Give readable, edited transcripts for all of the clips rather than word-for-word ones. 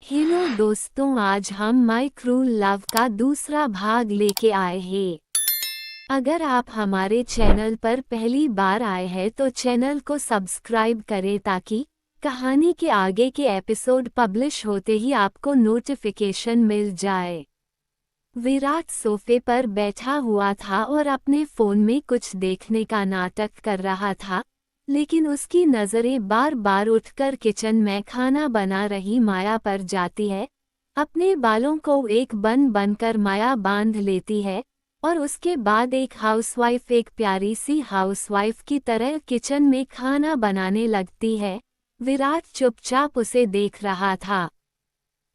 Hello दोस्तों, आज हम माय क्रूल लव का दूसरा भाग लेके आए हैं। अगर आप हमारे चैनल पर पहली बार आए हैं तो चैनल को सब्सक्राइब करें ताकि कहानी के आगे के एपिसोड पब्लिश होते ही आपको नोटिफिकेशन मिल जाए। विराट सोफे पर बैठा हुआ था और अपने फोन में कुछ देखने का नाटक कर रहा था, लेकिन उसकी नज़रें बार बार उठकर किचन में खाना बना रही माया पर जाती है। अपने बालों को एक बन बनकर माया बांध लेती है और उसके बाद एक प्यारी सी हाउसवाइफ की तरह किचन में खाना बनाने लगती है। विराट चुपचाप उसे देख रहा था।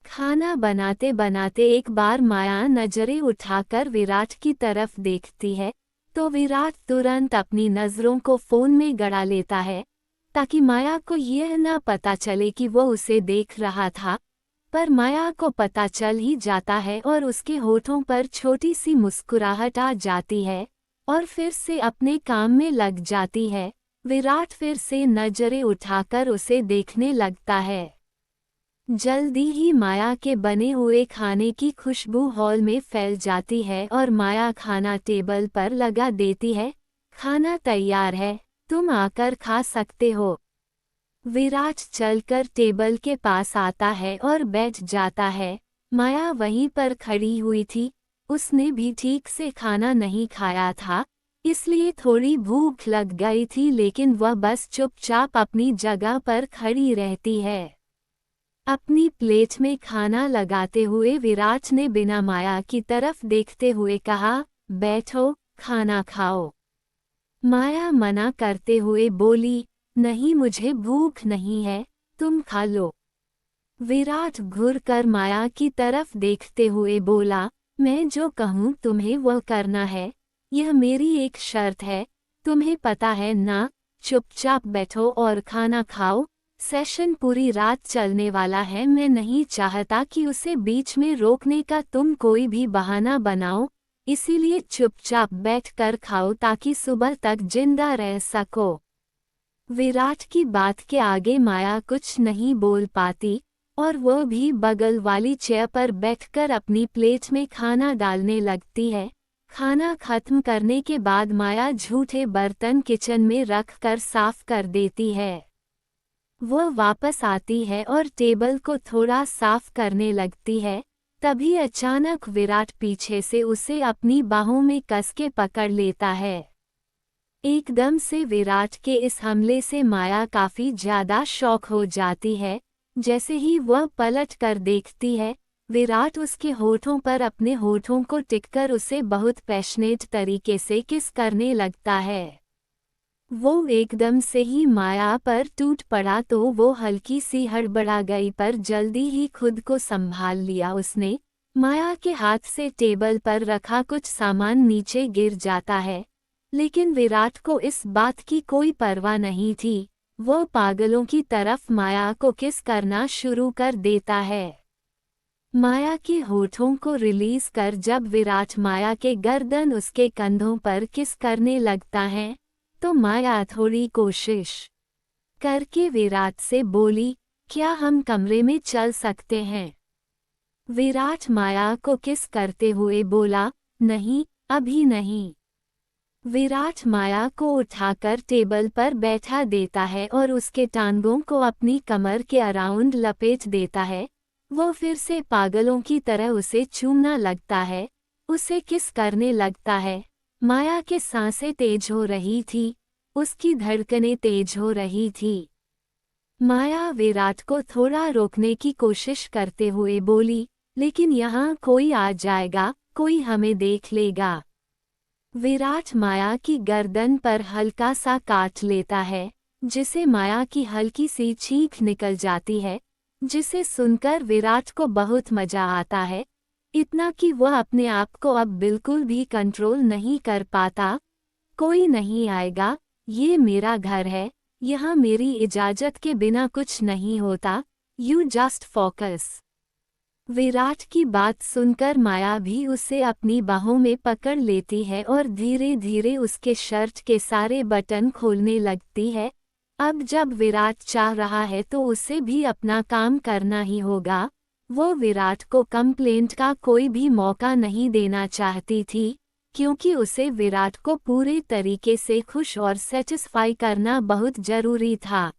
खाना बनाते बनाते एक बार माया नजरें उठाकर विराट की तरफ देखती है, तो विराट तुरंत अपनी नज़रों को फ़ोन में गड़ा लेता है ताकि माया को यह न पता चले कि वो उसे देख रहा था। पर माया को पता चल ही जाता है और उसके होठों पर छोटी सी मुस्कुराहट आ जाती है और फिर से अपने काम में लग जाती है। विराट फिर से नजरें उठाकर उसे देखने लगता है। जल्दी ही माया के बने हुए खाने की खुशबू हॉल में फैल जाती है और माया खाना टेबल पर लगा देती है। खाना तैयार है, तुम आकर खा सकते हो। विराट चलकर टेबल के पास आता है और बैठ जाता है। माया वहीं पर खड़ी हुई थी। उसने भी ठीक से खाना नहीं खाया था, इसलिए थोड़ी भूख लग गई थी, लेकिन वह बस चुपचाप अपनी जगह पर खड़ी रहती है। अपनी प्लेट में खाना लगाते हुए विराट ने बिना माया की तरफ देखते हुए कहा, बैठो, खाना खाओ। माया मना करते हुए बोली, नहीं, मुझे भूख नहीं है, तुम खा लो। विराट घूर कर माया की तरफ देखते हुए बोला, मैं जो कहूँ तुम्हें वह करना है, यह मेरी एक शर्त है, तुम्हें पता है ना। चुपचाप बैठो और खाना खाओ। सेशन पूरी रात चलने वाला है, मैं नहीं चाहता कि उसे बीच में रोकने का तुम कोई भी बहाना बनाओ, इसीलिए चुपचाप बैठकर खाओ ताकि सुबह तक जिंदा रह सको। विराट की बात के आगे माया कुछ नहीं बोल पाती और वह भी बगल वाली चेयर पर बैठकर अपनी प्लेट में खाना डालने लगती है। खाना खत्म करने के बाद माया झूठे बर्तन किचन में रखकर साफ कर देती है। वह वापस आती है और टेबल को थोड़ा साफ करने लगती है। तभी अचानक विराट पीछे से उसे अपनी बाहों में कस के पकड़ लेता है। एकदम से विराट के इस हमले से माया काफी ज्यादा शॉक हो जाती है। जैसे ही वह पलट कर देखती है, विराट उसके होठों पर अपने होठों को टिककर उसे बहुत पैशनेट तरीके से किस करने लगता है। वो एकदम से ही माया पर टूट पड़ा तो वो हल्की सी हड़बड़ा गई, पर जल्दी ही खुद को संभाल लिया उसने। माया के हाथ से टेबल पर रखा कुछ सामान नीचे गिर जाता है, लेकिन विराट को इस बात की कोई परवाह नहीं थी। वो पागलों की तरफ माया को किस करना शुरू कर देता है। माया के होठों को रिलीज कर जब विराट माया के गर्दन उसके कंधों पर किस करने लगता है, तो माया थोड़ी कोशिश करके विराट से बोली, क्या हम कमरे में चल सकते हैं। विराट माया को किस करते हुए बोला, नहीं, अभी नहीं। विराट माया को उठाकर टेबल पर बैठा देता है और उसके टांगों को अपनी कमर के अराउंड लपेट देता है। वो फिर से पागलों की तरह उसे चूमना लगता है, उसे किस करने लगता है। माया के सांसें तेज हो रही थी, उसकी धड़कनें तेज हो रही थी। माया विराट को थोड़ा रोकने की कोशिश करते हुए बोली, लेकिन यहाँ कोई आ जाएगा, कोई हमें देख लेगा। विराट माया की गर्दन पर हल्का सा काट लेता है, जिसे माया की हल्की सी चीख निकल जाती है, जिसे सुनकर विराट को बहुत मजा आता है, इतना कि वह अपने आप को अब बिल्कुल भी कंट्रोल नहीं कर पाता। कोई नहीं आएगा, ये मेरा घर है, यहाँ मेरी इजाजत के बिना कुछ नहीं होता, यू जस्ट फोकस। विराट की बात सुनकर माया भी उसे अपनी बाहों में पकड़ लेती है और धीरे धीरे उसके शर्ट के सारे बटन खोलने लगती है। अब जब विराट चाह रहा है तो उसे भी अपना काम करना ही होगा। वो विराट को कंप्लेंट का कोई भी मौका नहीं देना चाहती थी, क्योंकि उसे विराट को पूरे तरीके से खुश और सेटिस्फाई करना बहुत जरूरी था।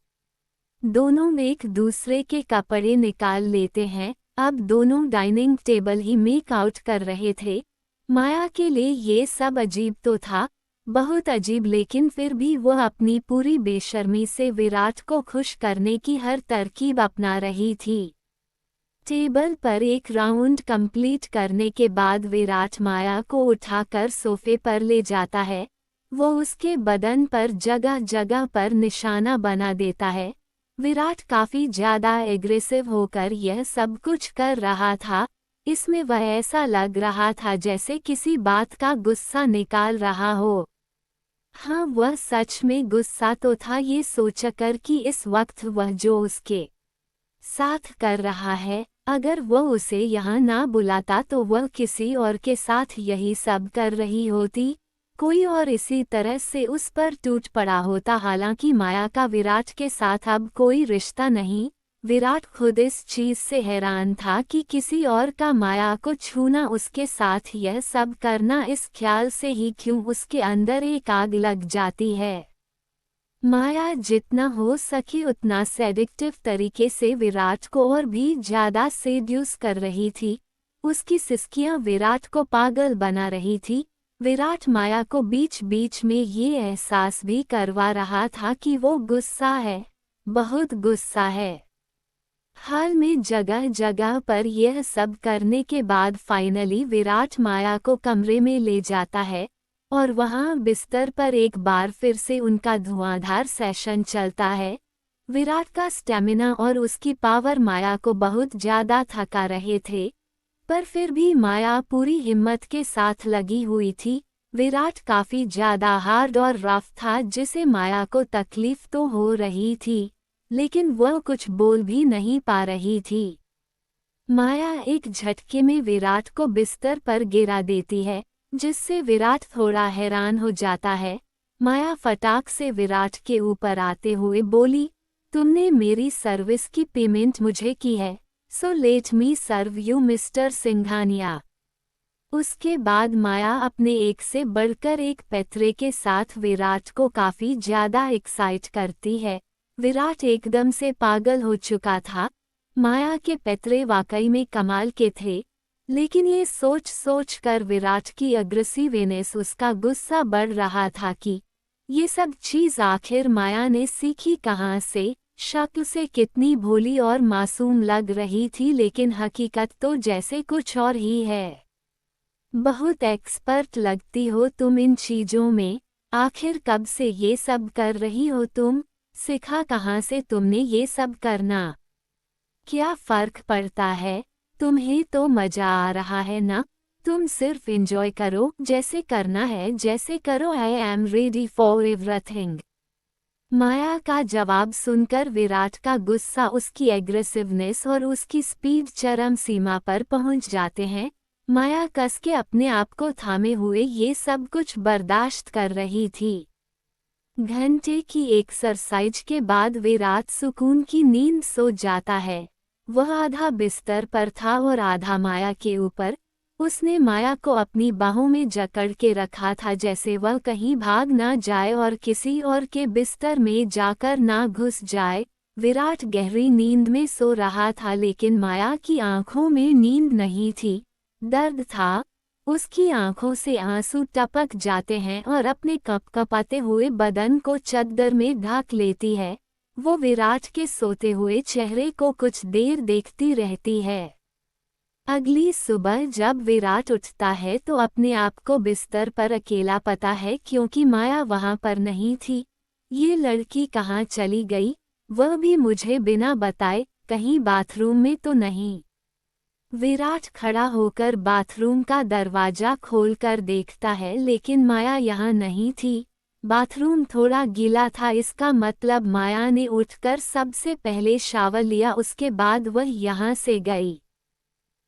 दोनों एक दूसरे के कपड़े निकाल लेते हैं। अब दोनों डाइनिंग टेबल ही मेक आउट कर रहे थे। माया के लिए ये सब अजीब तो था, बहुत अजीब, लेकिन फिर भी वह अपनी पूरी बेशर्मी से विराट को खुश करने की हर तरकीब अपना रही थी। टेबल पर एक राउंड कंप्लीट करने के बाद विराट माया को उठाकर सोफे पर ले जाता है। वो उसके बदन पर जगह जगह पर निशाना बना देता है। विराट काफी ज्यादा एग्रेसिव होकर यह सब कुछ कर रहा था। इसमें वह ऐसा लग रहा था जैसे किसी बात का गुस्सा निकाल रहा हो। हाँ, वह सच में गुस्सा तो था, ये सोचकर कि इस वक्त वह जो उसके साथ कर रहा है, अगर वह उसे यहाँ ना बुलाता तो वह किसी और के साथ यही सब कर रही होती। कोई और इसी तरह से उस पर टूट पड़ा होता। हालांकि माया का विराट के साथ अब कोई रिश्ता नहीं। विराट खुद इस चीज से हैरान था कि किसी और का माया को छूना, उसके साथ यह सब करना, इस ख्याल से ही क्यों उसके अंदर एक आग लग जाती है। माया जितना हो सके उतना सेडिक्टिव तरीके से विराट को और भी ज्यादा सेड्यूस कर रही थी। उसकी सिसकियां विराट को पागल बना रही थी। विराट माया को बीच बीच में ये एहसास भी करवा रहा था कि वो गुस्सा है, बहुत गुस्सा है। हाल में जगह जगह पर यह सब करने के बाद फाइनली विराट माया को कमरे में ले जाता है और वहां बिस्तर पर एक बार फिर से उनका धुआंधार सेशन चलता है। विराट का स्टेमिना और उसकी पावर माया को बहुत ज्यादा थका रहे थे, पर फिर भी माया पूरी हिम्मत के साथ लगी हुई थी। विराट काफी ज्यादा हार्ड और रफ था, जिसे माया को तकलीफ तो हो रही थी, लेकिन वह कुछ बोल भी नहीं पा रही थी। माया एक झटके में विराट को बिस्तर पर गिरा देती है, जिससे विराट थोड़ा हैरान हो जाता है। माया फटाक से विराट के ऊपर आते हुए बोली, तुमने मेरी सर्विस की पेमेंट मुझे की है, so let me serve you Mr Singhania. उसके बाद माया अपने एक से बढ़कर एक पैतरे के साथ विराट को काफी ज्यादा एक्साइट करती है। विराट एकदम से पागल हो चुका था। माया के पैतरे वाकई में कमाल के थे, लेकिन ये सोच सोच कर विराट की अग्रेसिवनेस, उसका गुस्सा बढ़ रहा था कि ये सब चीज आखिर माया ने सीखी कहाँ से। शक्ल से कितनी भोली और मासूम लग रही थी, लेकिन हकीकत तो जैसे कुछ और ही है। बहुत एक्सपर्ट लगती हो तुम इन चीजों में। आखिर कब से ये सब कर रही हो तुम? सीखा कहाँ से तुमने ये सब करना? क्या फर्क पड़ता है? तुम्हें तो मजा आ रहा है ना? तुम सिर्फ एंजॉय करो, जैसे करना है जैसे करो। I am ready for everything. Maya का जवाब सुनकर विराट का गुस्सा, उसकी एग्रेसिवनेस और उसकी स्पीड चरम सीमा पर पहुंच जाते हैं। माया कस के अपने आप को थामे हुए ये सब कुछ बर्दाश्त कर रही थी। घंटे की एक्सरसाइज के बाद विराट सुकून की नींद सो जाता है। वह आधा बिस्तर पर था और आधा माया के ऊपर। उसने माया को अपनी बाहों में जकड़ के रखा था, जैसे वह कहीं भाग ना जाए और किसी और के बिस्तर में जाकर ना घुस जाए। विराट गहरी नींद में सो रहा था, लेकिन माया की आंखों में नींद नहीं थी, दर्द था। उसकी आंखों से आंसू टपक जाते हैं और अपने कपकपाते हुए बदन को चद्दर में ढक लेती है। वो विराट के सोते हुए चेहरे को कुछ देर देखती रहती है। अगली सुबह जब विराट उठता है तो अपने आप को बिस्तर पर अकेला पाता है, क्योंकि माया वहां पर नहीं थी। ये लड़की कहाँ चली गई? वह भी मुझे बिना बताए, कहीं बाथरूम में तो नहीं? विराट खड़ा होकर बाथरूम का दरवाजा खोलकर देखता है, लेकिन माया यहाँ नहीं थी। बाथरूम थोड़ा गीला था, इसका मतलब माया ने उठकर सबसे पहले शावर लिया, उसके बाद वह यहाँ से गई।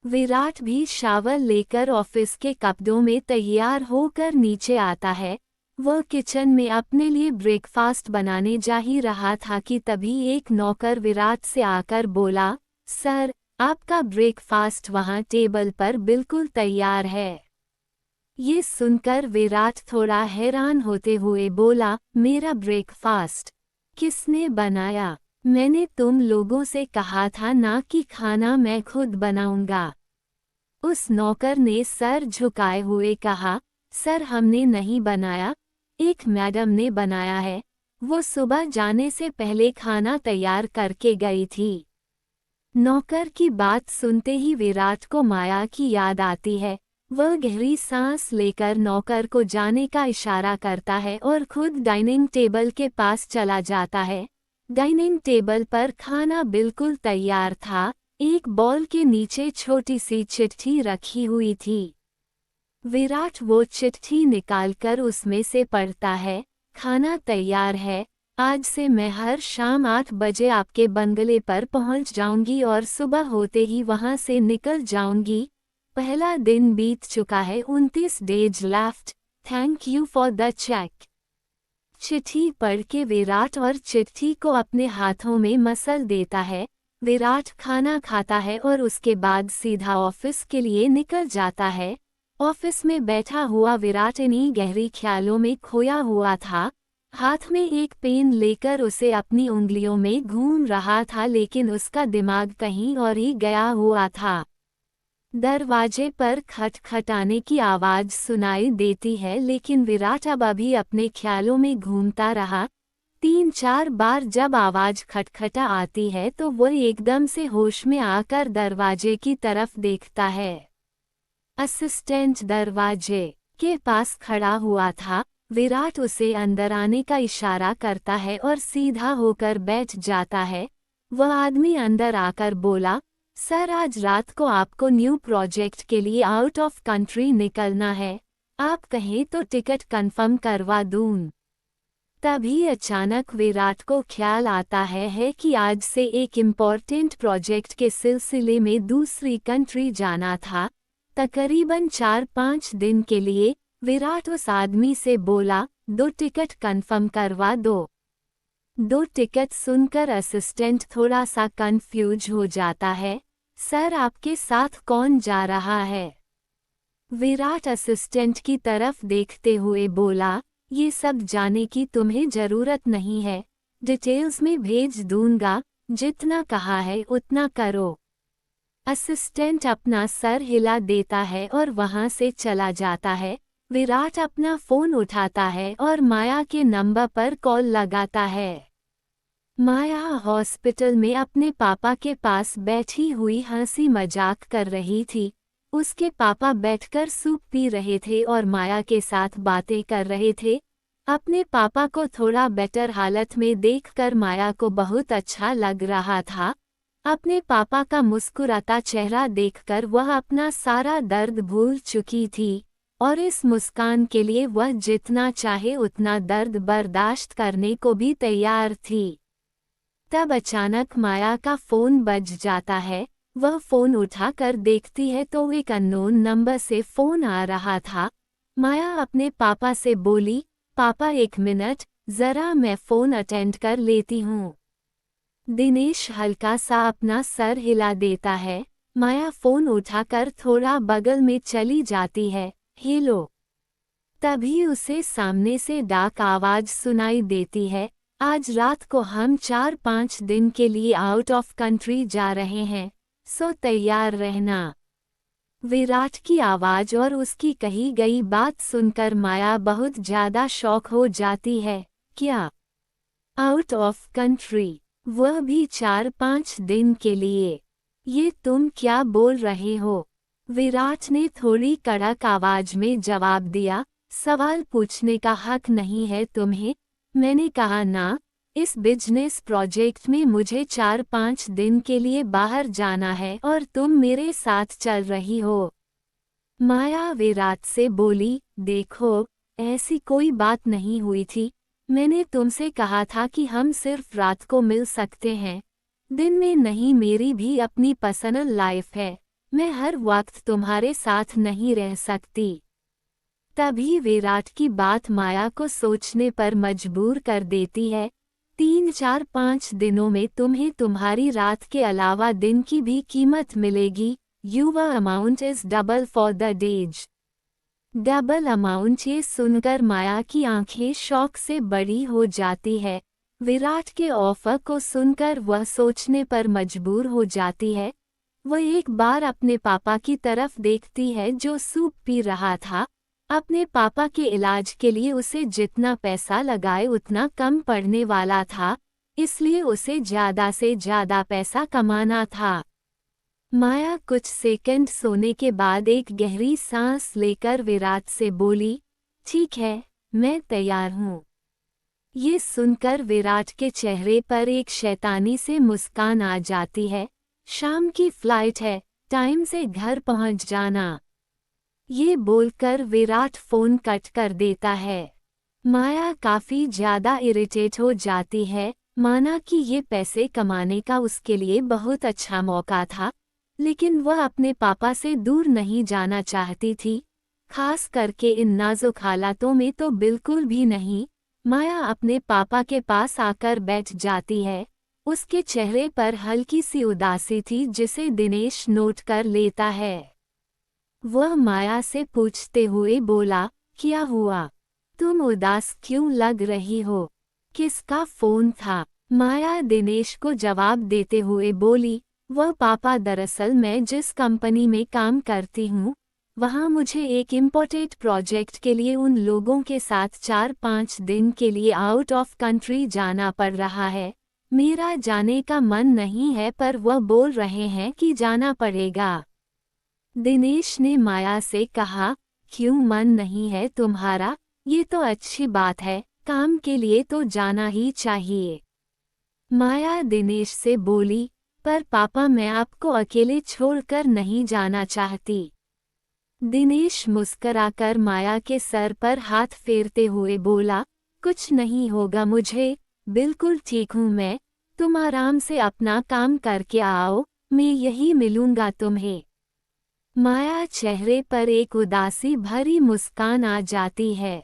विराट भी शावर लेकर ऑफिस के कपड़ों में तैयार होकर नीचे आता है। वह किचन में अपने लिए ब्रेकफास्ट बनाने जा ही रहा था कि तभी एक नौकर विराट से आकर बोला, सर, आपका ब्रेकफास्ट वहाँ टेबल पर बिल्कुल तैयार है। ये सुनकर विराट थोड़ा हैरान होते हुए बोला, मेरा ब्रेकफास्ट किसने बनाया? मैंने तुम लोगों से कहा था ना कि खाना मैं खुद बनाऊंगा। उस नौकर ने सर झुकाए हुए कहा, सर हमने नहीं बनाया, एक मैडम ने बनाया है, वो सुबह जाने से पहले खाना तैयार करके गई थी। नौकर की बात सुनते ही विराट को माया की याद आती है। वह गहरी सांस लेकर नौकर को जाने का इशारा करता है और खुद डाइनिंग टेबल के पास चला जाता है। डाइनिंग टेबल पर खाना बिल्कुल तैयार था, एक बॉल के नीचे छोटी सी चिट्ठी रखी हुई थी। विराट वो चिट्ठी निकालकर उसमें से पढ़ता है, खाना तैयार है, आज से मैं हर शाम 8 बजे आपके बंगले पर पहुंच जाऊंगी और सुबह होते ही वहां से निकल जाऊंगी। पहला दिन बीत चुका है, 29 days left, thank you for the cheque. चिट्ठी पढ़ के विराट और चिट्ठी को अपने हाथों में मसल देता है। विराट खाना खाता है और उसके बाद सीधा ऑफिस के लिए निकल जाता है। ऑफिस में बैठा हुआ विराट इन्हीं गहरी ख्यालों में खोया हुआ था। हाथ में एक पेन लेकर उसे अपनी उंगलियों में घूम रहा था, लेकिन उसका दिमाग कहीं और ही गया हुआ था। दरवाजे पर खटखटाने की आवाज सुनाई देती है, लेकिन विराट अब अभी अपने ख्यालों में घूमता रहा। 3-4 बार जब आवाज खटखटा आती है तो वह एकदम से होश में आकर दरवाजे की तरफ देखता है। असिस्टेंट दरवाजे के पास खड़ा हुआ था। विराट उसे अंदर आने का इशारा करता है और सीधा होकर बैठ जाता है। वह आदमी अंदर आकर बोला, सर आज रात को आपको न्यू प्रोजेक्ट के लिए आउट ऑफ कंट्री निकलना है, आप कहें तो टिकट कंफर्म करवा दूं। तभी अचानक विराट को ख्याल आता है कि आज से एक इम्पॉर्टेंट प्रोजेक्ट के सिलसिले में दूसरी कंट्री जाना था, तकरीबन 4-5 दिन के लिए। विराट उस आदमी से बोला, 2 टिकट कंफर्म करवा दो। 2 टिकट सुनकर असिस्टेंट थोड़ा सा कंफ्यूज हो जाता है। सर आपके साथ कौन जा रहा है? विराट असिस्टेंट की तरफ देखते हुए बोला, ये सब जाने की तुम्हें जरूरत नहीं है, डिटेल्स में भेज दूंगा, जितना कहा है उतना करो। असिस्टेंट अपना सर हिला देता है और वहां से चला जाता है। विराट अपना फोन उठाता है और माया के नंबर पर कॉल लगाता है। माया हॉस्पिटल में अपने पापा के पास बैठी हुई हंसी मजाक कर रही थी। उसके पापा बैठकर सूप पी रहे थे और माया के साथ बातें कर रहे थे। अपने पापा को थोड़ा बेटर हालत में देखकर माया को बहुत अच्छा लग रहा था। अपने पापा का मुस्कुराता चेहरा देखकर वह अपना सारा दर्द भूल चुकी थी और इस मुस्कान के लिए वह जितना चाहे उतना दर्द बर्दाश्त करने को भी तैयार थी। तब अचानक माया का फोन बज जाता है। वह फोन उठाकर देखती है तो एक अननोन नंबर से फोन आ रहा था। माया अपने पापा से बोली, पापा 1 मिनट, जरा मैं फोन अटेंड कर लेती हूँ। दिनेश हल्का सा अपना सर हिला देता है। माया फोन उठाकर थोड़ा बगल में चली जाती है। हेलो। तभी उसे सामने से डाक आवाज सुनाई देती है, आज रात को हम 4-5 दिन के लिए आउट ऑफ कंट्री जा रहे हैं, सो तैयार रहना। विराट की आवाज और उसकी कही गई बात सुनकर माया बहुत ज्यादा शॉक हो जाती है। क्या? Out of country? वह भी 4-5 दिन के लिए? ये तुम क्या बोल रहे हो? विराट ने थोड़ी कड़क आवाज में जवाब दिया, सवाल पूछने का हक नहीं है तुम्हें, मैंने कहा ना, इस बिजनेस प्रोजेक्ट में मुझे 4-5 दिन के लिए बाहर जाना है और तुम मेरे साथ चल रही हो। माया विराट से बोली, देखो, ऐसी कोई बात नहीं हुई थी, मैंने तुमसे कहा था कि हम सिर्फ रात को मिल सकते हैं, दिन में नहीं, मेरी भी अपनी पर्सनल लाइफ है, मैं हर वक्त तुम्हारे साथ नहीं रह सकती। तभी विराट की बात माया को सोचने पर मजबूर कर देती है। 3-4-5 दिनों में तुम्हें तुम्हारी रात के अलावा दिन की भी कीमत मिलेगी। Your amount is double for the days. Double amount. ये सुनकर माया की आंखें शौक से बड़ी हो जाती है। विराट के ऑफर को सुनकर वह सोचने पर मजबूर हो जाती है। वह एक बार अपने पापा की तरफ देखती है जो सूप पी रहा था। अपने पापा के इलाज के लिए उसे जितना पैसा लगाए उतना कम पड़ने वाला था, इसलिए उसे ज्यादा से ज्यादा पैसा कमाना था। माया कुछ सेकंड सोने के बाद एक गहरी सांस लेकर विराट से बोली, ठीक है, मैं तैयार हूँ। ये सुनकर विराट के चेहरे पर एक शैतानी से मुस्कान आ जाती है। शाम की फ्लाइट है, टाइम से घर पहुँच जाना। ये बोलकर विराट फोन कट कर देता है। माया काफी ज्यादा इरिटेट हो जाती है। माना कि ये पैसे कमाने का उसके लिए बहुत अच्छा मौका था, लेकिन वह अपने पापा से दूर नहीं जाना चाहती थी, खास करके इन नाजुक हालातों में तो बिल्कुल भी नहीं। माया अपने पापा के पास आकर बैठ जाती है। उसके चेहरे पर हल्की सी उदासी थी जिसे दिनेश नोट कर लेता है। वह माया से पूछते हुए बोला, क्या हुआ? तुम उदास क्यों लग रही हो? किसका फोन था? माया दिनेश को जवाब देते हुए बोली, वह पापा, दरअसल मैं जिस कंपनी में काम करती हूँ वहाँ मुझे एक इम्पोर्टेंट प्रोजेक्ट के लिए उन लोगों के साथ 4-5 दिन के लिए आउट ऑफ कंट्री जाना पड़ रहा है। मेरा जाने का मन नहीं है पर वह बोल रहे हैं कि जाना पड़ेगा। दिनेश ने माया से कहा, क्यों मन नहीं है तुम्हारा? ये तो अच्छी बात है, काम के लिए तो जाना ही चाहिए। माया दिनेश से बोली, पर पापा मैं आपको अकेले छोड़कर नहीं जाना चाहती। दिनेश मुस्कराकर माया के सर पर हाथ फेरते हुए बोला, कुछ नहीं होगा मुझे, बिल्कुल ठीक हूँ मैं। तुम आराम से अपना काम करके आओ, मैं यही मिलूंगा तुम्हें। माया चेहरे पर एक उदासी भरी मुस्कान आ जाती है।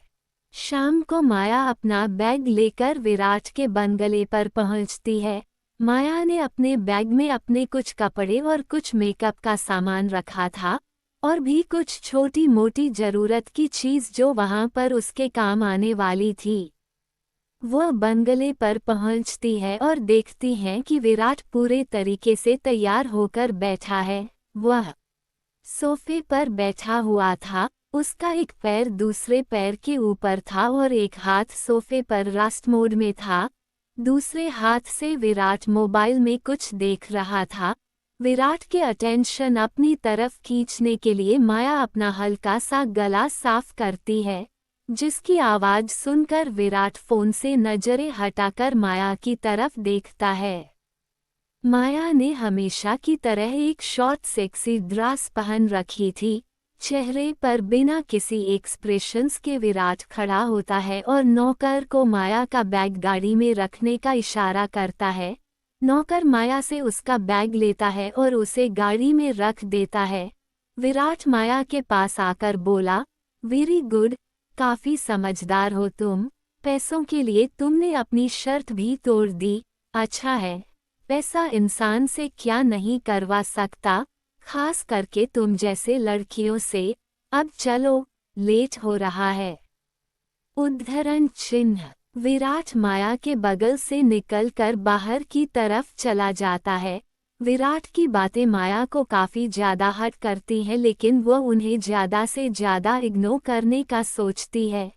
शाम को माया अपना बैग लेकर विराट के बंगले पर पहुंचती है। माया ने अपने बैग में अपने कुछ कपड़े और कुछ मेकअप का सामान रखा था, और भी कुछ छोटी मोटी जरूरत की चीज जो वहां पर उसके काम आने वाली थी। वह बंगले पर पहुंचती है और देखती है कि विराट पूरे तरीके से तैयार होकर बैठा है। वह सोफे पर बैठा हुआ था, उसका एक पैर दूसरे पैर के ऊपर था और एक हाथ सोफे पर रेस्ट मोड में था। दूसरे हाथ से विराट मोबाइल में कुछ देख रहा था। विराट के अटेंशन अपनी तरफ खींचने के लिए माया अपना हल्का सा गला साफ करती है, जिसकी आवाज सुनकर विराट फोन से नजरें हटाकर माया की तरफ देखता है। माया ने हमेशा की तरह एक शॉर्ट सेक्सी ड्रेस पहन रखी थी। चेहरे पर बिना किसी एक्सप्रेशंस के विराट खड़ा होता है और नौकर को माया का बैग गाड़ी में रखने का इशारा करता है। नौकर माया से उसका बैग लेता है और उसे गाड़ी में रख देता है। विराट माया के पास आकर बोला, वेरी गुड, काफी समझदार हो तुम। पैसों के लिए तुमने अपनी शर्त भी तोड़ दी। अच्छा है, पैसा इंसान से क्या नहीं करवा सकता, खास करके तुम जैसे लड़कियों से। अब चलो, लेट हो रहा है। उद्धरण चिन्ह। विराट माया के बगल से निकलकर बाहर की तरफ चला जाता है। विराट की बातें माया को काफी ज्यादा हर्ट करती हैं, लेकिन वह उन्हें ज्यादा से ज्यादा इग्नोर करने का सोचती है,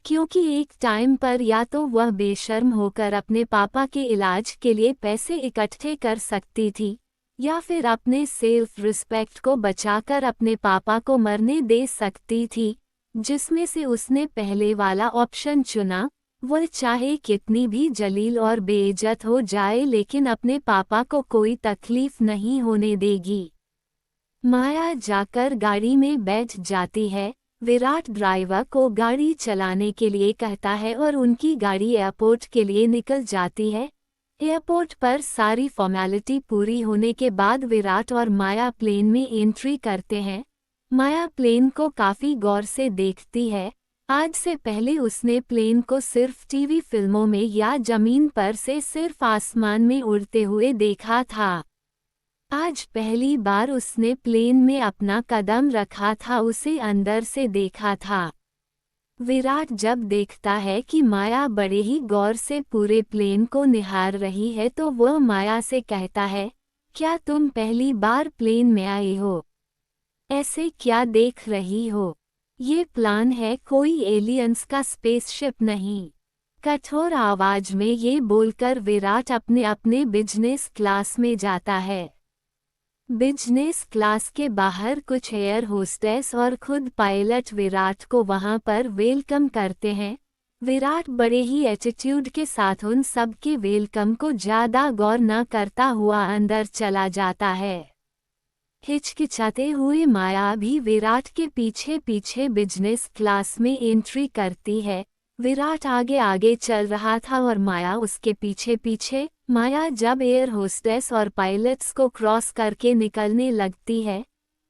क्योंकि एक टाइम पर या तो वह बेशर्म होकर अपने पापा के इलाज के लिए पैसे इकट्ठे कर सकती थी, या फिर अपने सेल्फ रिस्पेक्ट को बचाकर अपने पापा को मरने दे सकती थी, जिसमें से उसने पहले वाला ऑप्शन चुना। वह चाहे कितनी भी जलील और बेइज्जत हो जाए, लेकिन अपने पापा को कोई तकलीफ नहीं होने देगी। माया जाकर गाड़ी में बैठ जाती है। विराट ड्राइवर को गाड़ी चलाने के लिए कहता है और उनकी गाड़ी एयरपोर्ट के लिए निकल जाती है। एयरपोर्ट पर सारी फॉर्मेलिटी पूरी होने के बाद विराट और माया प्लेन में एंट्री करते हैं। माया प्लेन को काफी गौर से देखती है। आज से पहले उसने प्लेन को सिर्फ टीवी फिल्मों में या जमीन पर से सिर्फ आसमान में उड़ते हुए देखा था। आज पहली बार उसने प्लेन में अपना कदम रखा था, उसे अंदर से देखा था। विराट जब देखता है कि माया बड़े ही गौर से पूरे प्लेन को निहार रही है तो वह माया से कहता है, क्या तुम पहली बार प्लेन में आई हो? ऐसे क्या देख रही हो? ये प्लान है, कोई एलियंस का स्पेसशिप नहीं। कठोर आवाज में ये बोलकर विराट अपने अपने बिजनेस क्लास में जाता है। बिजनेस क्लास के बाहर कुछ एयर होस्टेस और खुद पायलट विराट को वहां पर वेलकम करते हैं। विराट बड़े ही एटीट्यूड के साथ उन सब के वेलकम को ज्यादा गौर न करता हुआ अंदर चला जाता है। हिचकिचाते हुए माया भी विराट के पीछे पीछे बिजनेस क्लास में एंट्री करती है। विराट आगे आगे चल रहा था और माया उसके पीछे पीछे। माया जब एयर होस्टेस और पायलट्स को क्रॉस करके निकलने लगती है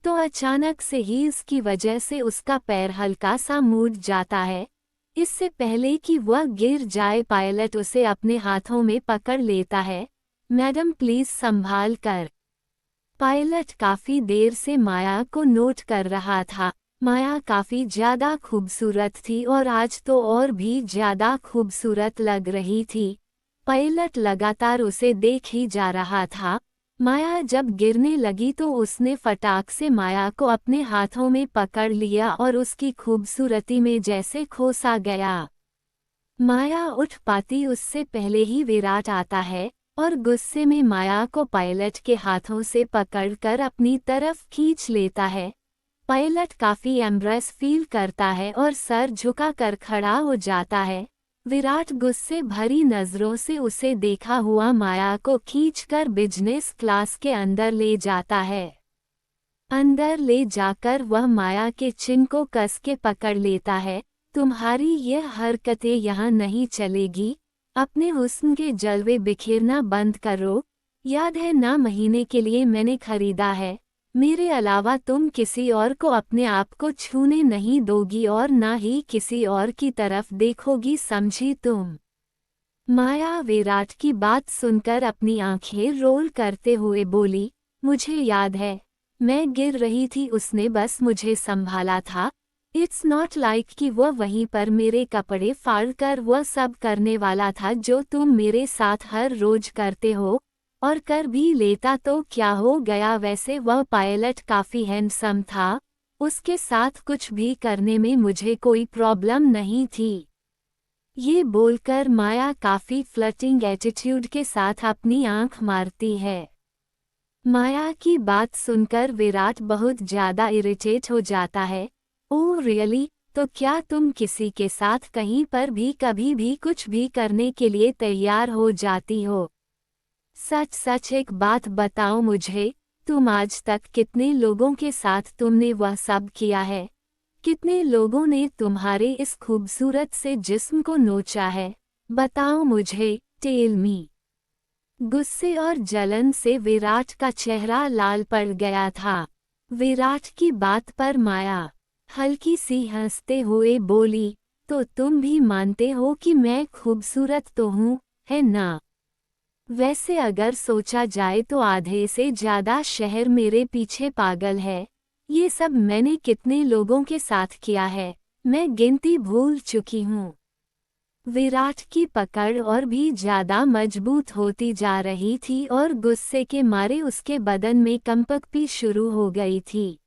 तो अचानक से ही इसकी वजह से उसका पैर हल्का सा मूड जाता है। इससे पहले कि वह गिर जाए पायलट उसे अपने हाथों में पकड़ लेता है। मैडम प्लीज संभाल कर। पायलट काफी देर से माया को नोट कर रहा था। माया काफी ज्यादा खूबसूरत थी और आज तो और भी ज्यादा खूबसूरत लग रही थी। पायलट लगातार उसे देख ही जा रहा था। माया जब गिरने लगी तो उसने फटाक से माया को अपने हाथों में पकड़ लिया और उसकी खूबसूरती में जैसे खो सा गया। माया उठ पाती उससे पहले ही विराट आता है और गुस्से में माया को पायलट के हाथों से पकड़कर अपनी तरफ खींच लेता है। पायलट काफी एम्ब्रेस फील करता है और सर झुकाकर खड़ा हो जाता है। विराट गुस्से भरी नजरों से उसे देखा हुआ माया को खींचकर बिजनेस क्लास के अंदर ले जाता है। अंदर ले जाकर वह माया के चिन को कस के पकड़ लेता है। तुम्हारी यह हरकतें यहाँ नहीं चलेगी। अपने हुस्न के जलवे बिखेरना बंद करो। याद है ना, महीने के लिए मैंने खरीदा है। मेरे अलावा तुम किसी और को अपने आप को छूने नहीं दोगी और ना ही किसी और की तरफ देखोगी, समझी तुम? माया विराट की बात सुनकर अपनी आंखें रोल करते हुए बोली, मुझे याद है, मैं गिर रही थी, उसने बस मुझे संभाला था। इट्स नॉट लाइक कि वह वहीं पर मेरे कपड़े फाड़कर वह सब करने वाला था जो तुम मेरे साथ हर रोज करते हो, और कर भी लेता तो क्या हो गया। वैसे वह पायलट काफी हैंडसम था, उसके साथ कुछ भी करने में मुझे कोई प्रॉब्लम नहीं थी। ये बोलकर माया काफी फ्लर्टिंग एटीट्यूड के साथ अपनी आंख मारती है। माया की बात सुनकर विराट बहुत ज्यादा इरिटेट हो जाता है। Oh really? तो क्या तुम किसी के साथ कहीं पर भी कभी भी कुछ भी करने के लिए तैयार हो जाती हो? सच सच एक बात बताओ मुझे, तुम आज तक कितने लोगों के साथ तुमने वह सब किया है? कितने लोगों ने तुम्हारे इस खूबसूरत से जिस्म को नोचा है? बताओ मुझे, टेल मी। गुस्से और जलन से विराट का चेहरा लाल पड़ गया था। विराट की बात पर माया हल्की सी हंसते हुए बोली, तो तुम भी मानते हो कि मैं खूबसूरत तो हूँ, है ना? वैसे अगर सोचा जाए तो आधे से ज्यादा शहर मेरे पीछे पागल है। ये सब मैंने कितने लोगों के साथ किया है, मैं गिनती भूल चुकी हूँ। विराट की पकड़ और भी ज्यादा मजबूत होती जा रही थी और गुस्से के मारे उसके बदन में कंपक भी शुरू हो गई थी।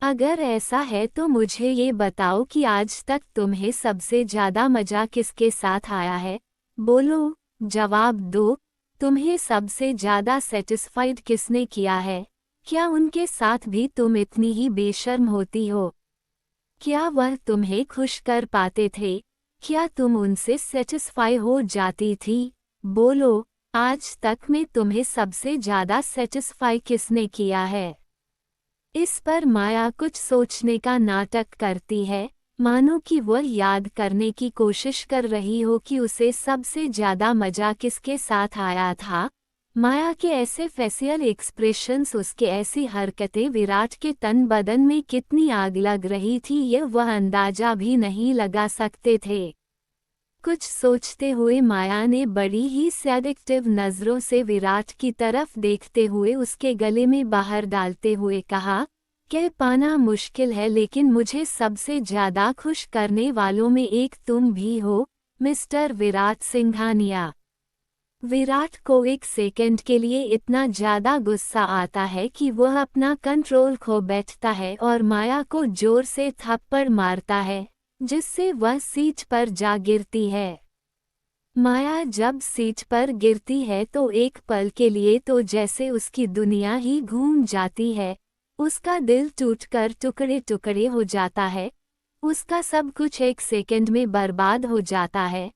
अगर ऐसा है तो मुझे ये बताओ कि आज तक तुम्हें सबसे ज्यादा मजा किसके साथ आया है? बोलो, जवाब दो। तुम्हें सबसे ज्यादा सेटिस्फाइड किसने किया है? क्या उनके साथ भी तुम इतनी ही बेशर्म होती हो? क्या वह तुम्हें खुश कर पाते थे? क्या तुम उनसे सेटिस्फाई हो जाती थी? बोलो, आज तक में तुम्हें सबसे ज्यादा सेटिस्फाई किसने किया है? इस पर माया कुछ सोचने का नाटक करती है, मानो कि वह याद करने की कोशिश कर रही हो कि उसे सबसे ज्यादा मजा किसके साथ आया था। माया के ऐसे फेशियल एक्सप्रेशंस, उसके ऐसी हरकतें विराट के तन बदन में कितनी आग लग रही थी ये वह अंदाजा भी नहीं लगा सकते थे। कुछ सोचते हुए माया ने बड़ी ही सेडक्टिव नज़रों से विराट की तरफ देखते हुए उसके गले में बाहर डालते हुए कहा, कह पाना मुश्किल है लेकिन मुझे सबसे ज्यादा खुश करने वालों में एक तुम भी हो, मिस्टर विराट सिंघानिया। विराट को एक सेकंड के लिए इतना ज्यादा गुस्सा आता है कि वह अपना कंट्रोल खो बैठता है और माया को जोर से थप्पड़ मारता है, जिससे वह सीट पर जा गिरती है। माया जब सीट पर गिरती है तो एक पल के लिए तो जैसे उसकी दुनिया ही घूम जाती है, उसका दिल टूटकर टुकड़े टुकड़े हो जाता है, उसका सब कुछ एक सेकंड में बर्बाद हो जाता है।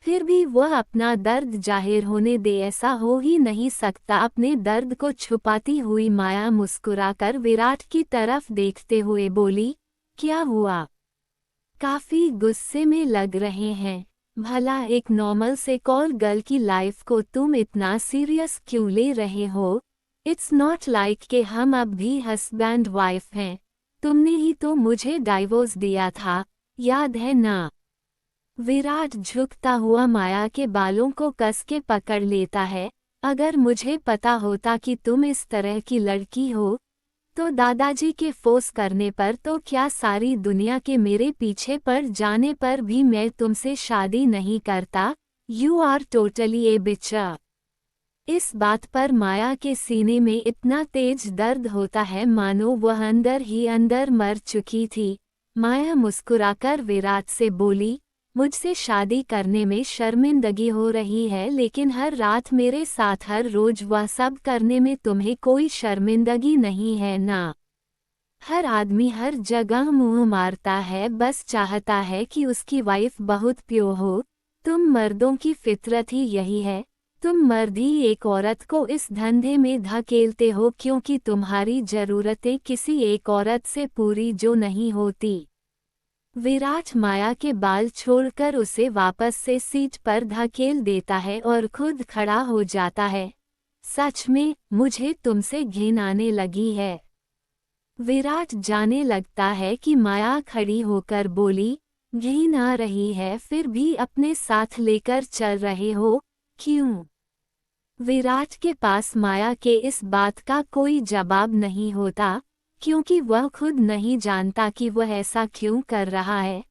फिर भी वह अपना दर्द जाहिर होने दे, ऐसा हो ही नहीं सकता। अपने दर्द को छुपाती हुई माया मुस्कुराकर विराट की तरफ देखते हुए बोली, क्या हुआ? काफी गुस्से में लग रहे हैं। भला एक नॉर्मल से कॉल गर्ल की लाइफ को तुम इतना सीरियस क्यों ले रहे हो? इट्स नॉट लाइक कि हम अब भी हस्बैंड वाइफ हैं। तुमने ही तो मुझे डाइवोर्स दिया था, याद है ना? विराट झुकता हुआ माया के बालों को कस के पकड़ लेता है। अगर मुझे पता होता कि तुम इस तरह की लड़की हो, तो दादाजी के फोर्स करने पर तो क्या सारी दुनिया के मेरे पीछे पड़ जाने पर भी मैं तुमसे शादी नहीं करता। यू आर टोटली ए बिचा। इस बात पर माया के सीने में इतना तेज दर्द होता है मानो वह अंदर ही अंदर मर चुकी थी। माया मुस्कुराकर विराट से बोली, मुझसे शादी करने में शर्मिंदगी हो रही है लेकिन हर रात मेरे साथ हर रोज वह सब करने में तुम्हें कोई शर्मिंदगी नहीं है ना? हर आदमी हर जगह मुंह मारता है, बस चाहता है कि उसकी वाइफ बहुत प्योर हो। तुम मर्दों की फितरत ही यही है। तुम मर्द ही एक औरत को इस धंधे में धकेलते हो क्योंकि तुम्हारी जरूरतें किसी एक औरत से पूरी जो नहीं होती। विराट माया के बाल छोड़कर उसे वापस से सीट पर धकेल देता है और खुद खड़ा हो जाता है। सच में मुझे तुमसे घिन आने लगी है। विराट जाने लगता है कि माया खड़ी होकर बोली, घिन आ रही है फिर भी अपने साथ लेकर चल रहे हो, क्यों? विराट के पास माया के इस बात का कोई जवाब नहीं होता, क्योंकि वह खुद नहीं जानता कि वह ऐसा क्यों कर रहा है।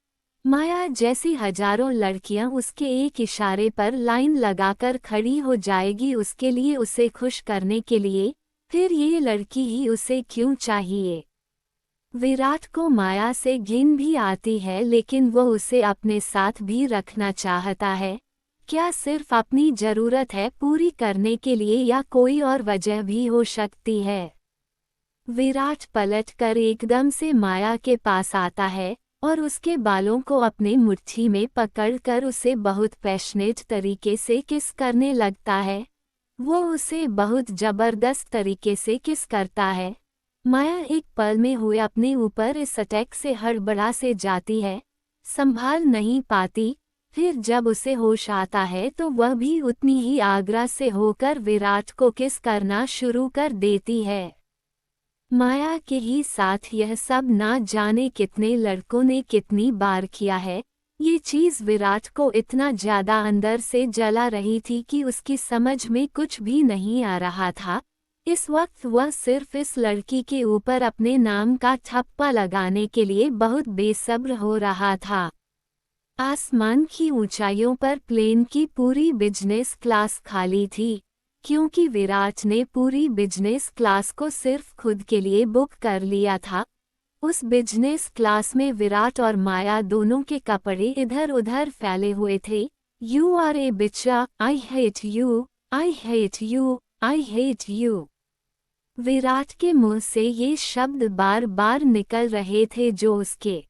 माया जैसी हजारों लड़कियां उसके एक इशारे पर लाइन लगाकर खड़ी हो जाएगी उसके लिए, उसे खुश करने के लिए, फिर ये लड़की ही उसे क्यों चाहिए? विराट को माया से घिन भी आती है लेकिन वह उसे अपने साथ भी रखना चाहता है। क्या सिर्फ अपनी जरूरत है पूरी करने के लिए या कोई और वजह भी हो सकती है? विराट पलटकर एकदम से माया के पास आता है और उसके बालों को अपने मुट्ठी में पकड़कर उसे बहुत पैशनेट तरीके से किस करने लगता है। वो उसे बहुत जबरदस्त तरीके से किस करता है। माया एक पल में हुए अपने ऊपर इस अटैक से हड़बड़ा से जाती है, संभाल नहीं पाती। फिर जब उसे होश आता है तो वह भी उतनी ही आग्रह से होकर विराट को किस करना शुरू कर देती है। माया के ही साथ यह सब ना जाने कितने लड़कों ने कितनी बार किया है। ये चीज़ विराट को इतना ज़्यादा अंदर से जला रही थी कि उसकी समझ में कुछ भी नहीं आ रहा था। इस वक्त वह सिर्फ इस लड़की के ऊपर अपने नाम का ठप्पा लगाने के लिए बहुत बेसब्र हो रहा था। आसमान की ऊंचाइयों पर प्लेन की पूरी बिजनेस क्लास खाली थी, क्योंकि विराट ने पूरी बिजनेस क्लास को सिर्फ खुद के लिए बुक कर लिया था। उस बिजनेस क्लास में विराट और माया दोनों के कपड़े इधर उधर फैले हुए थे। यू आर ए बिचा, I hate you, I hate you, I hate you. Virat के मुंह से ये शब्द बार बार निकल रहे थे जो उसके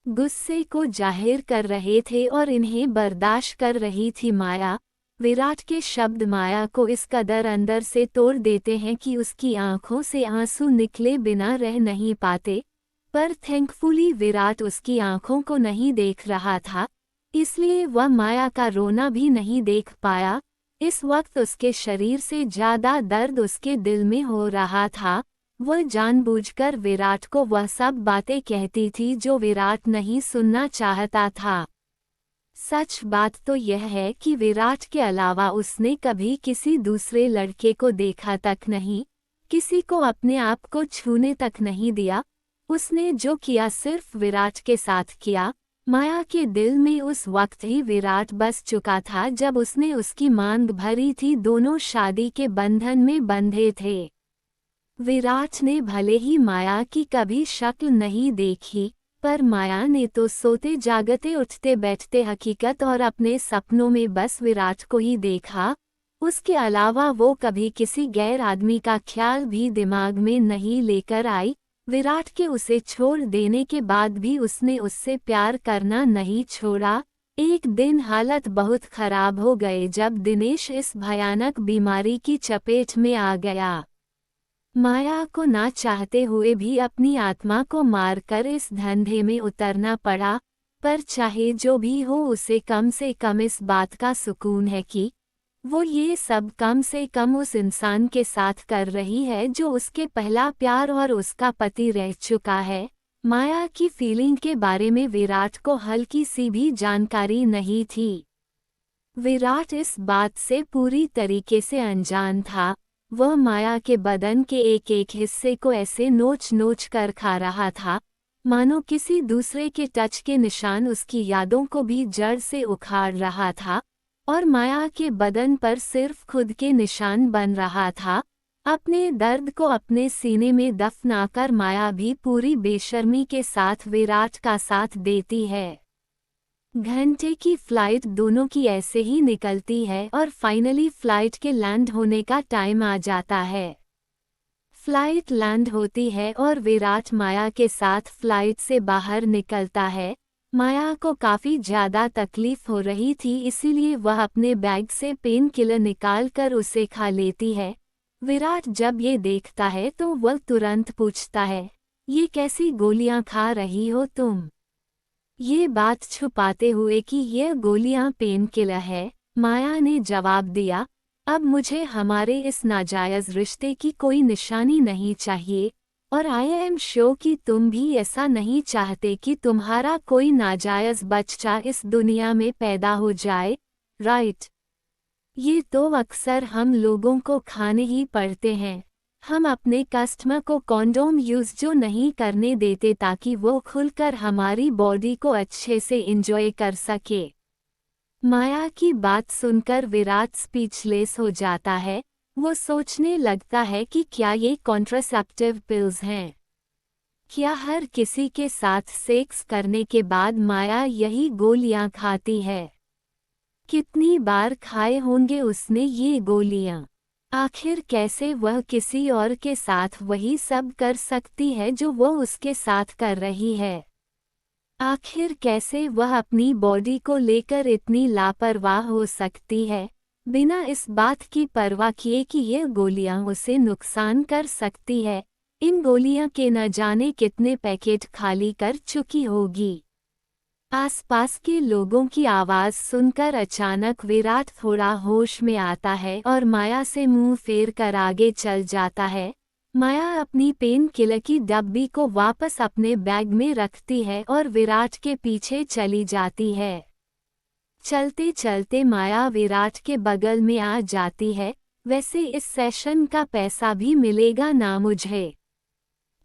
गुस्से को जाहिर कर रहे थे और इन्हें बर्दाश्त कर रही थी माया। विराट के शब्द माया को इस कदर अंदर से तोड़ देते हैं कि उसकी आंखों से आंसू निकले बिना रह नहीं पाते, पर थैंकफुली विराट उसकी आंखों को नहीं देख रहा था, इसलिए वह माया का रोना भी नहीं देख पाया। इस वक्त उसके शरीर से ज्यादा दर्द उसके दिल में हो रहा था। वह जानबूझकर विराट को वह सब बातें कहती थी जो विराट नहीं सुनना चाहता था। सच बात तो यह है कि विराट के अलावा उसने कभी किसी दूसरे लड़के को देखा तक नहीं, किसी को अपने आप को छूने तक नहीं दिया। उसने जो किया सिर्फ विराट के साथ किया। माया के दिल में उस वक्त ही विराट बस चुका था जब उसने उसकी मांग भरी थी। दोनों शादी के बंधन में बंधे थे। विराट ने भले ही माया की कभी शक्ल नहीं देखी, पर माया ने तो सोते जागते उठते बैठते हकीकत और अपने सपनों में बस विराट को ही देखा। उसके अलावा वो कभी किसी गैर आदमी का ख्याल भी दिमाग में नहीं लेकर आई। विराट के उसे छोड़ देने के बाद भी उसने उससे प्यार करना नहीं छोड़ा। एक दिन हालत बहुत खराब हो गए जब दिनेश इस भयानक बीमारी की चपेट में आ गया। माया को ना चाहते हुए भी अपनी आत्मा को मारकर इस धंधे में उतरना पड़ा, पर चाहे जो भी हो उसे कम से कम इस बात का सुकून है कि वो ये सब कम से कम उस इंसान के साथ कर रही है जो उसके पहला प्यार और उसका पति रह चुका है। माया की फीलिंग के बारे में विराट को हल्की सी भी जानकारी नहीं थी। विराट इस बात से पूरी तरीके से अनजान था। वह माया के बदन के एक एक हिस्से को ऐसे नोच नोच कर खा रहा था, मानो किसी दूसरे के टच के निशान उसकी यादों को भी जड़ से उखाड़ रहा था, और माया के बदन पर सिर्फ खुद के निशान बन रहा था। अपने दर्द को अपने सीने में दफनाकर माया भी पूरी बेशर्मी के साथ विराट का साथ देती है। घंटे की फ्लाइट दोनों की ऐसे ही निकलती है और फाइनली फ्लाइट के लैंड होने का टाइम आ जाता है। फ्लाइट लैंड होती है और विराट माया के साथ फ्लाइट से बाहर निकलता है। माया को काफ़ी ज़्यादा तकलीफ हो रही थी, इसीलिए वह अपने बैग से पेन किलर निकाल कर उसे खा लेती है। विराट जब ये देखता है तो वह तुरंत पूछता है, ये कैसी गोलियां खा रही हो तुम? ये बात छुपाते हुए कि यह गोलियां पेन किलर है, माया ने जवाब दिया, अब मुझे हमारे इस नाजायज़ रिश्ते की कोई निशानी नहीं चाहिए, और आई एम श्योर कि तुम भी ऐसा नहीं चाहते कि तुम्हारा कोई नाजायज़ बच्चा इस दुनिया में पैदा हो जाए, राइट? ये तो अक्सर हम लोगों को खाने ही पड़ते हैं। हम अपने कस्टमर को कॉन्डोम यूज़ जो नहीं करने देते ताकि वो खुलकर हमारी बॉडी को अच्छे से एंजॉय कर सके। माया की बात सुनकर विराट स्पीचलेस हो जाता है। वो सोचने लगता है कि क्या ये कॉन्ट्रासेप्टिव पिल्स हैं? क्या हर किसी के साथ सेक्स करने के बाद माया यही गोलियां खाती है? कितनी बार खाए होंगे उसने ये गोलियां? आखिर कैसे वह किसी और के साथ वही सब कर सकती है जो वो उसके साथ कर रही है? आखिर कैसे वह अपनी बॉडी को लेकर इतनी लापरवाह हो सकती है, बिना इस बात की परवाह किए कि ये गोलियां उसे नुकसान कर सकती है? इन गोलियां के न जाने कितने पैकेट खाली कर चुकी होगी। आसपास के लोगों की आवाज़ सुनकर अचानक विराट थोड़ा होश में आता है और माया से मुंह फेर कर आगे चल जाता है। माया अपनी पेन किलर की डब्बी को वापस अपने बैग में रखती है और विराट के पीछे चली जाती है। चलते चलते माया विराट के बगल में आ जाती है, वैसे इस सेशन का पैसा भी मिलेगा ना मुझे?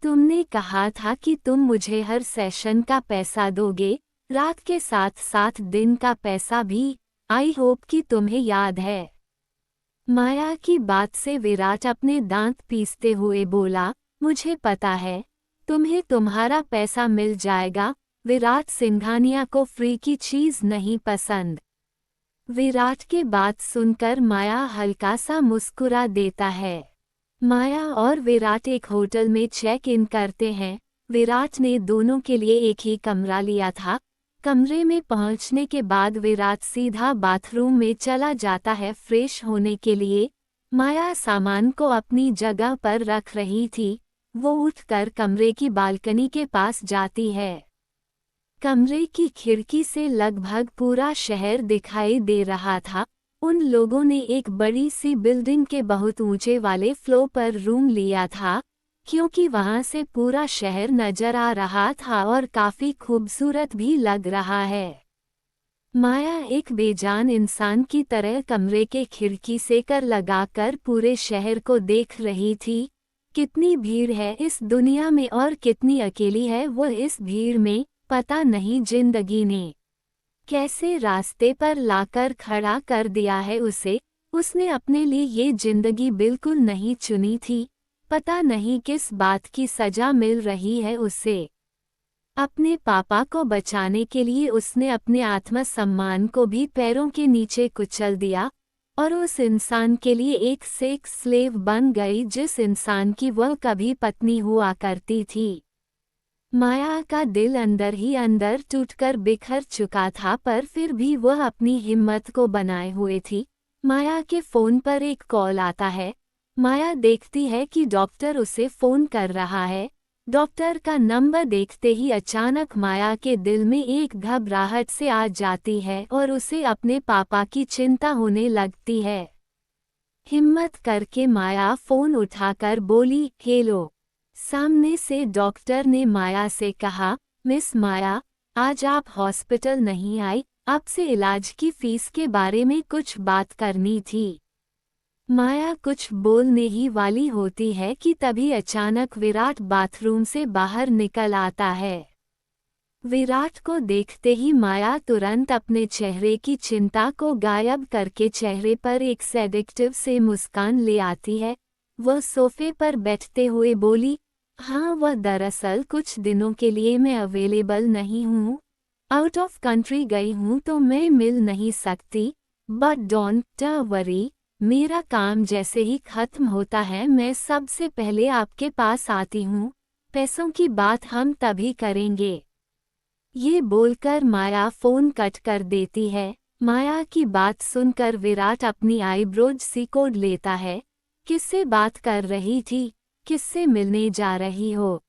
तुमने कहा था कि तुम मुझे हर सेशन का पैसा दोगे, रात के साथ साथ दिन का पैसा भी। आई होप कि तुम्हें याद है। माया की बात से विराट अपने दांत पीसते हुए बोला, मुझे पता है, तुम्हें तुम्हारा पैसा मिल जाएगा। विराट सिंघानिया को फ्री की चीज़ नहीं पसंद। विराट के बात सुनकर माया हल्का सा मुस्कुरा देता है। माया और विराट एक होटल में चेक इन करते हैं। विराट ने दोनों के लिए एक ही कमरा लिया था। कमरे में पहुंचने के बाद विराट सीधा बाथरूम में चला जाता है फ्रेश होने के लिए। माया सामान को अपनी जगह पर रख रही थी। वो उठकर कमरे की बालकनी के पास जाती है। कमरे की खिड़की से लगभग पूरा शहर दिखाई दे रहा था। उन लोगों ने एक बड़ी सी बिल्डिंग के बहुत ऊंचे वाले फ्लोर पर रूम लिया था, क्योंकि वहां से पूरा शहर नजर आ रहा था और काफी खूबसूरत भी लग रहा है। माया एक बेजान इंसान की तरह कमरे के खिड़की से कर लगाकर पूरे शहर को देख रही थी। कितनी भीड़ है इस दुनिया में और कितनी अकेली है वो इस भीड़ में, पता नहीं जिंदगी ने कैसे रास्ते पर लाकर खड़ा कर दिया है उसे। उसने अपने लिए ये जिंदगी बिल्कुल नहीं चुनी थी। पता नहीं किस बात की सजा मिल रही है उसे। अपने पापा को बचाने के लिए उसने अपने आत्मसम्मान को भी पैरों के नीचे कुचल दिया और उस इंसान के लिए एक सेक्स स्लेव बन गई जिस इंसान की वह कभी पत्नी हुआ करती थी। माया का दिल अंदर ही अंदर टूटकर बिखर चुका था, पर फिर भी वह अपनी हिम्मत को बनाए हुए थी। माया के फोन पर एक कॉल आता है। माया देखती है कि डॉक्टर उसे फोन कर रहा है। डॉक्टर का नंबर देखते ही अचानक माया के दिल में एक घबराहट से आ जाती है और उसे अपने पापा की चिंता होने लगती है। हिम्मत करके माया फोन उठाकर बोली, हेलो। सामने से डॉक्टर ने माया से कहा, मिस माया, आज आप हॉस्पिटल नहीं आई, आपसे इलाज की फीस के बारे में कुछ बात करनी थी। माया कुछ बोलने ही वाली होती है कि तभी अचानक विराट बाथरूम से बाहर निकल आता है। विराट को देखते ही माया तुरंत अपने चेहरे की चिंता को गायब करके चेहरे पर एक सेडेक्टिव से मुस्कान ले आती है। वह सोफे पर बैठते हुए बोली, हाँ, वह दरअसल कुछ दिनों के लिए मैं अवेलेबल नहीं हूँ। आउट ऑफ कंट्री गई हूँ तो मैं मिल नहीं सकती, बट डोंट वरी, मेरा काम जैसे ही खत्म होता है मैं सबसे पहले आपके पास आती हूँ। पैसों की बात हम तभी करेंगे। ये बोलकर माया फोन कट कर देती है। माया की बात सुनकर विराट अपनी आईब्रोज सिकोड़ लेता है। किससे बात कर रही थी? किससे मिलने जा रही हो?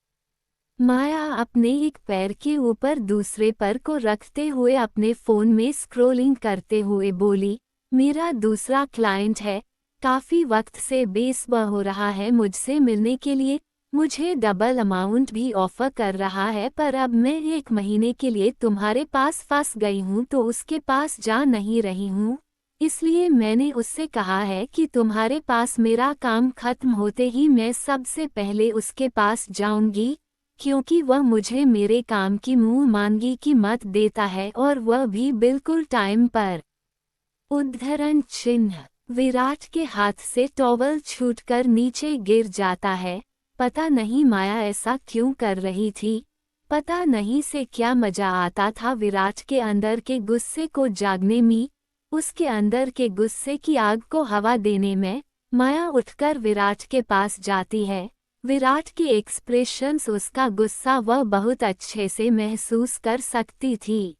माया अपने एक पैर के ऊपर दूसरे पैर को रखते हुए अपने फोन में स्क्रॉलिंग करते हुए बोली, मेरा दूसरा क्लाइंट है, काफी वक्त से बेसब्र हो रहा है मुझसे मिलने के लिए। मुझे डबल अमाउंट भी ऑफर कर रहा है, पर अब मैं 1 महीने के लिए तुम्हारे पास फंस गई हूँ तो उसके पास जा नहीं रही हूँ। इसलिए मैंने उससे कहा है कि तुम्हारे पास मेरा काम खत्म होते ही मैं सबसे पहले उसके पास जाऊंगी, क्योंकि वह मुझे मेरे काम की मुंह मांगी कीमत देता है और वह भी बिल्कुल टाइम पर। उद्धरण चिन्ह। विराट के हाथ से टॉवल छूटकर नीचे गिर जाता है। पता नहीं माया ऐसा क्यों कर रही थी। पता नहीं से क्या मजा आता था विराट के अंदर के गुस्से को जागने में, उसके अंदर के गुस्से की आग को हवा देने में। माया उठकर विराट के पास जाती है। विराट के एक्सप्रेशंस, उसका गुस्सा वह बहुत अच्छे से महसूस कर सकती थी।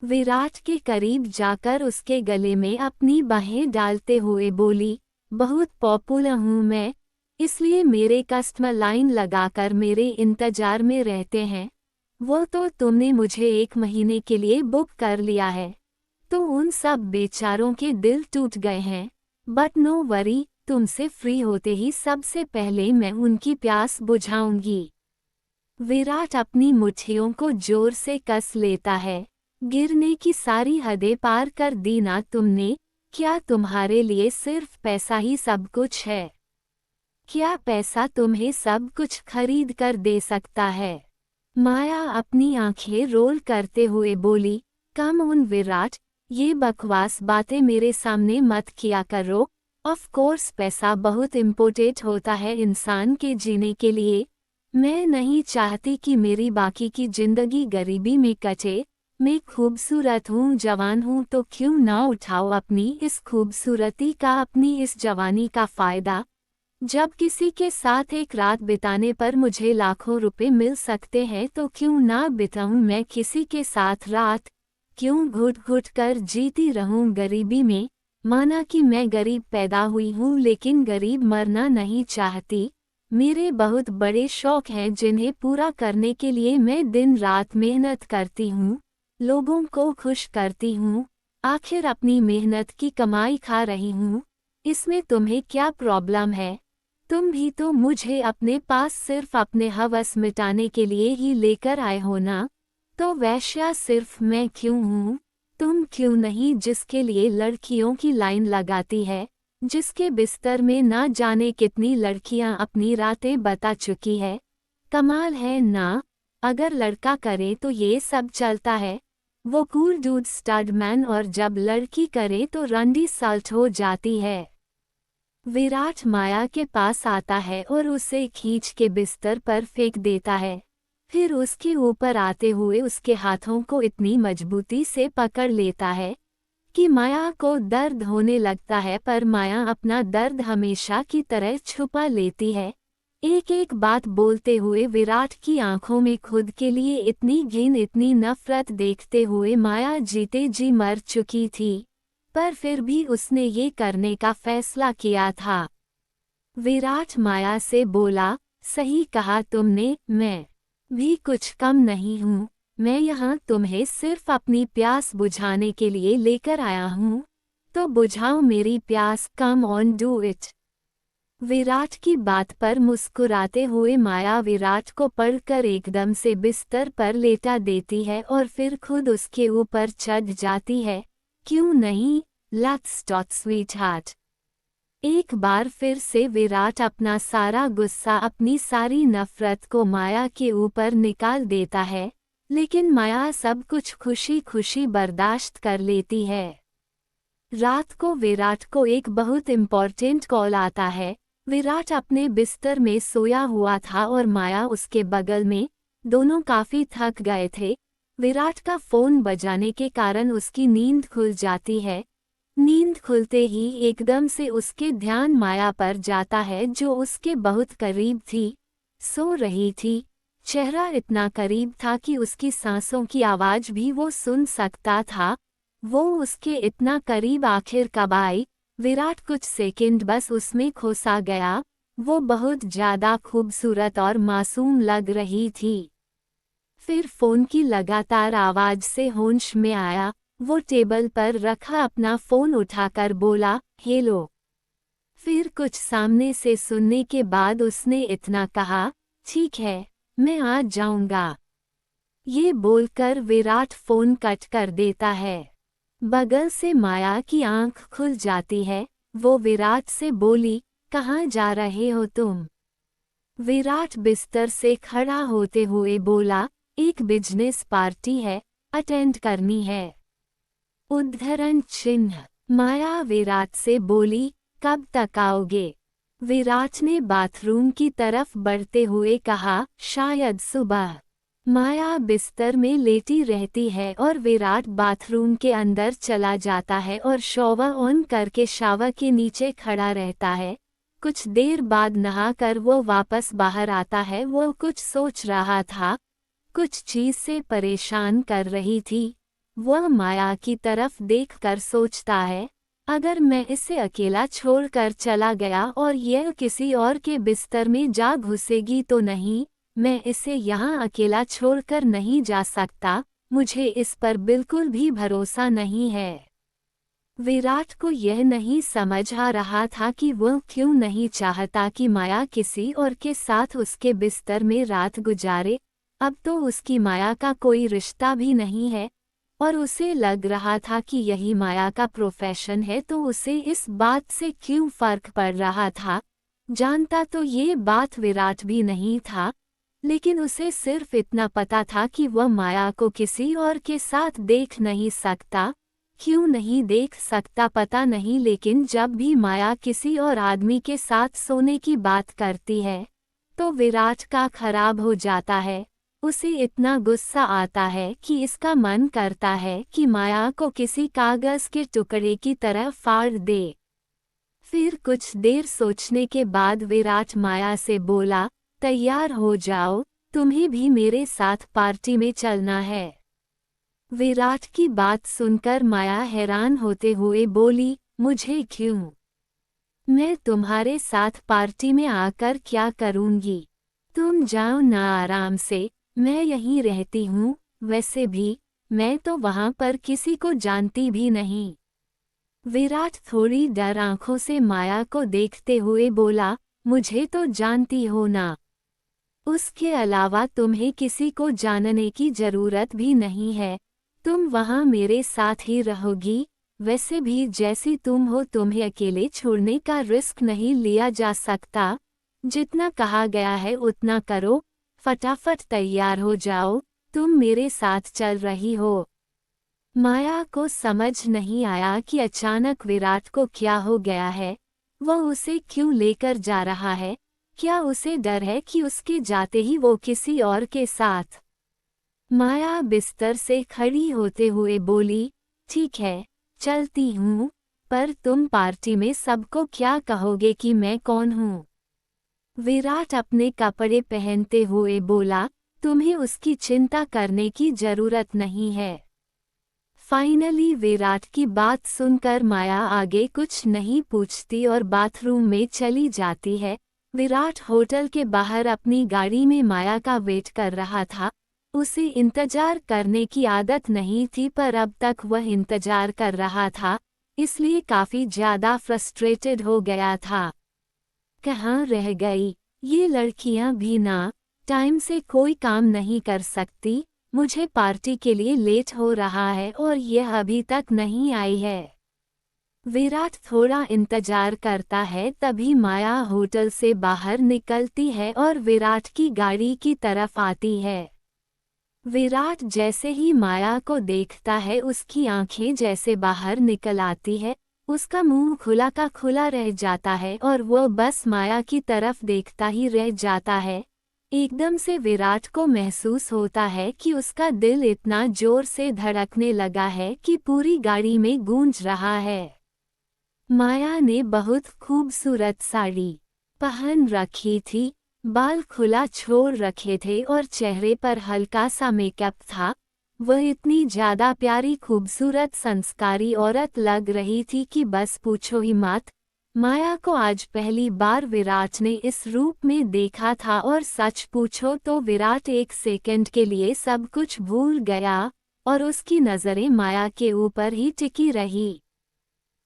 विराट के करीब जाकर उसके गले में अपनी बाहें डालते हुए बोली, बहुत पॉपुलर हूँ मैं, इसलिए मेरे कस्टमर लाइन लगाकर मेरे इंतजार में रहते हैं। वो तो तुमने मुझे 1 महीने के लिए बुक कर लिया है, तो उन सब बेचारों के दिल टूट गए हैं। बट नो वरी, तुमसे फ्री होते ही सबसे पहले मैं उनकी प्यास बुझाऊंगी। विराट अपनी मुट्ठियों को जोर से कस लेता है। गिरने की सारी हदें पार कर दी ना तुमने। क्या तुम्हारे लिए सिर्फ पैसा ही सब कुछ है? क्या पैसा तुम्हें सब कुछ खरीद कर दे सकता है? माया अपनी आंखें रोल करते हुए बोली, कम ऑन विराट, ये बकवास बातें मेरे सामने मत किया करो। ऑफ कोर्स पैसा बहुत इम्पोर्टेंट होता है इंसान के जीने के लिए। मैं नहीं चाहती कि मेरी बाकी की जिंदगी गरीबी में कटे। मैं खूबसूरत हूँ, जवान हूँ, तो क्यों ना उठाओ अपनी इस खूबसूरती का, अपनी इस जवानी का फ़ायदा। जब किसी के साथ एक रात बिताने पर मुझे लाखों रुपए मिल सकते हैं तो क्यों ना बिताऊं मैं किसी के साथ रात। क्यों घुट घुट कर जीती रहूं गरीबी में। माना कि मैं गरीब पैदा हुई हूँ, लेकिन गरीब मरना नहीं चाहती। मेरे बहुत बड़े शौक हैं जिन्हें पूरा करने के लिए मैं दिन रात मेहनत करती हूँ, लोगों को खुश करती हूँ। आखिर अपनी मेहनत की कमाई खा रही हूँ, इसमें तुम्हें क्या प्रॉब्लम है? तुम भी तो मुझे अपने पास सिर्फ अपने हवस मिटाने के लिए ही लेकर आए हो ना? तो वैश्या सिर्फ मैं क्यों हूँ? तुम क्यों नहीं, जिसके लिए लड़कियों की लाइन लगाती है, जिसके बिस्तर में ना जाने कितनी लड़कियां अपनी रातें बता चुकी है। कमाल है ना? अगर लड़का करे तो ये सब चलता है, वो कूल डूड स्टड मैन, और जब लड़की करे तो रंडी साल्ट हो जाती है। विराट माया के पास आता है और उसे खींच के बिस्तर पर फेंक देता है। फिर उसके ऊपर आते हुए उसके हाथों को इतनी मजबूती से पकड़ लेता है कि माया को दर्द होने लगता है, पर माया अपना दर्द हमेशा की तरह छुपा लेती है। एक एक बात बोलते हुए विराट की आंखों में खुद के लिए इतनी घिन, इतनी नफरत देखते हुए माया जीते जी मर चुकी थी, पर फिर भी उसने ये करने का फैसला किया था। विराट माया से बोला, सही कहा तुमने, मैं भी कुछ कम नहीं हूँ। मैं यहाँ तुम्हें सिर्फ अपनी प्यास बुझाने के लिए लेकर आया हूँ, तो बुझाओ मेरी प्यास, come on do it. Virat की बात पर मुस्कुराते हुए माया विराट को पकड़कर एकदम से बिस्तर पर लेटा देती है और फिर खुद उसके ऊपर चढ़ जाती है। क्यों नहीं, लेट्स टॉक स्वीट हार्ट। एक बार फिर से विराट अपना सारा गुस्सा, अपनी सारी नफरत को माया के ऊपर निकाल देता है, लेकिन माया सब कुछ खुशी खुशी बर्दाश्त कर लेती है। रात को विराट को एक बहुत इम्पोर्टेंट कॉल आता है। विराट अपने बिस्तर में सोया हुआ था और माया उसके बगल में। दोनों काफी थक गए थे। विराट का फोन बजाने के कारण उसकी नींद खुल जाती है। नींद खुलते ही एकदम से उसके ध्यान माया पर जाता है, जो उसके बहुत करीब थी, सो रही थी। चेहरा इतना करीब था कि उसकी सांसों की आवाज भी वो सुन सकता था। वो उसके इतना करीब आखिर कब आई? विराट कुछ सेकंड बस उसमें खो सा गया। वो बहुत ज्यादा खूबसूरत और मासूम लग रही थी। फिर फोन की लगातार आवाज से होश में आया। वो टेबल पर रखा अपना फोन उठाकर बोला, हेलो। फिर कुछ सामने से सुनने के बाद उसने इतना कहा, ठीक है, मैं आ जाऊंगा। ये बोलकर विराट फोन कट कर देता है। बगल से माया की आंख खुल जाती है। वो विराट से बोली, कहाँ जा रहे हो तुम? विराट बिस्तर से खड़ा होते हुए बोला, एक बिजनेस पार्टी है, अटेंड करनी है। उद्धरण चिन्ह। माया विराट से बोली, कब तक आओगे? विराट ने बाथरूम की तरफ बढ़ते हुए कहा, शायद सुबह। माया बिस्तर में लेटी रहती है और विराट बाथरूम के अंदर चला जाता है और शॉवर ऑन करके शावर के नीचे खड़ा रहता है। कुछ देर बाद नहाकर वो वापस बाहर आता है। वो कुछ सोच रहा था, कुछ चीज से परेशान कर रही थी। वह माया की तरफ देखकर सोचता है, अगर मैं इसे अकेला छोड़कर चला गया और यह किसी और के बिस्तर में जा घुसेगी तो नहीं, मैं इसे यहाँ अकेला छोड़कर नहीं जा सकता। मुझे इस पर बिल्कुल भी भरोसा नहीं है। विराट को यह नहीं समझ आ रहा था कि वह क्यों नहीं चाहता कि माया किसी और के साथ उसके बिस्तर में रात गुजारे। अब तो उसकी माया का कोई रिश्ता भी नहीं है और उसे लग रहा था कि यही माया का प्रोफेशन है, तो उसे इस बात से क्यों फर्क पड़ रहा था। जानता तो ये बात विराट भी नहीं था, लेकिन उसे सिर्फ इतना पता था कि वह माया को किसी और के साथ देख नहीं सकता। क्यों नहीं देख सकता पता नहीं, लेकिन जब भी माया किसी और आदमी के साथ सोने की बात करती है तो विराट का खराब हो जाता है। उसे इतना गुस्सा आता है कि इसका मन करता है कि माया को किसी कागज के टुकड़े की तरह फाड़ दे। फिर कुछ देर सोचने के बाद विराट माया से बोला, तैयार हो जाओ, तुम्हें भी मेरे साथ पार्टी में चलना है। विराट की बात सुनकर माया हैरान होते हुए बोली, मुझे क्यों? मैं तुम्हारे साथ पार्टी में आकर क्या करूंगी? तुम जाओ ना आराम से, मैं यहीं रहती हूँ। वैसे भी मैं तो वहां पर किसी को जानती भी नहीं। विराट थोड़ी डर आंखों से माया को देखते हुए बोला, मुझे तो जानती हो ना। उसके अलावा तुम्हें किसी को जानने की जरूरत भी नहीं है। तुम वहां मेरे साथ ही रहोगी। वैसे भी जैसी तुम हो तुम्हें अकेले छोड़ने का रिस्क नहीं लिया जा सकता। जितना कहा गया है उतना करो। फटाफट तैयार हो जाओ, तुम मेरे साथ चल रही हो। माया को समझ नहीं आया कि अचानक विराट को क्या हो गया है। वह उसे क्यों लेकर जा रहा है। क्या उसे डर है कि उसके जाते ही वो किसी और के साथ। माया बिस्तर से खड़ी होते हुए बोली, ठीक है, चलती हूँ, पर तुम पार्टी में सबको क्या कहोगे कि मैं कौन हूँ। विराट अपने कपड़े पहनते हुए बोला, तुम्हें उसकी चिंता करने की जरूरत नहीं है। फाइनली विराट की बात सुनकर माया आगे कुछ नहीं पूछती और बाथरूम में चली जाती है। विराट होटल के बाहर अपनी गाड़ी में माया का वेट कर रहा था। उसे इंतजार करने की आदत नहीं थी, पर अब तक वह इंतजार कर रहा था, इसलिए काफी ज्यादा फ्रस्ट्रेटेड हो गया था। कहाँ रह गई ये लड़कियां भी ना, टाइम से कोई काम नहीं कर सकती। मुझे पार्टी के लिए लेट हो रहा है और यह अभी तक नहीं आई है। विराट थोड़ा इंतजार करता है, तभी माया होटल से बाहर निकलती है और विराट की गाड़ी की तरफ आती है। विराट जैसे ही माया को देखता है उसकी आंखें जैसे बाहर निकल आती है, उसका मुंह खुला का खुला रह जाता है और वह बस माया की तरफ देखता ही रह जाता है। एकदम से विराट को महसूस होता है कि उसका दिल इतना जोर से धड़कने लगा है कि पूरी गाड़ी में गूंज रहा है। माया ने बहुत खूबसूरत साड़ी पहन रखी थी, बाल खुला छोड़ रखे थे और चेहरे पर हल्का सा मेकअप था। वह इतनी ज्यादा प्यारी खूबसूरत संस्कारी औरत लग रही थी कि बस पूछो ही मत। माया को आज पहली बार विराट ने इस रूप में देखा था और सच पूछो तो विराट एक सेकंड के लिए सब कुछ भूल गया और उसकी नजरें माया के ऊपर ही टिकी रही।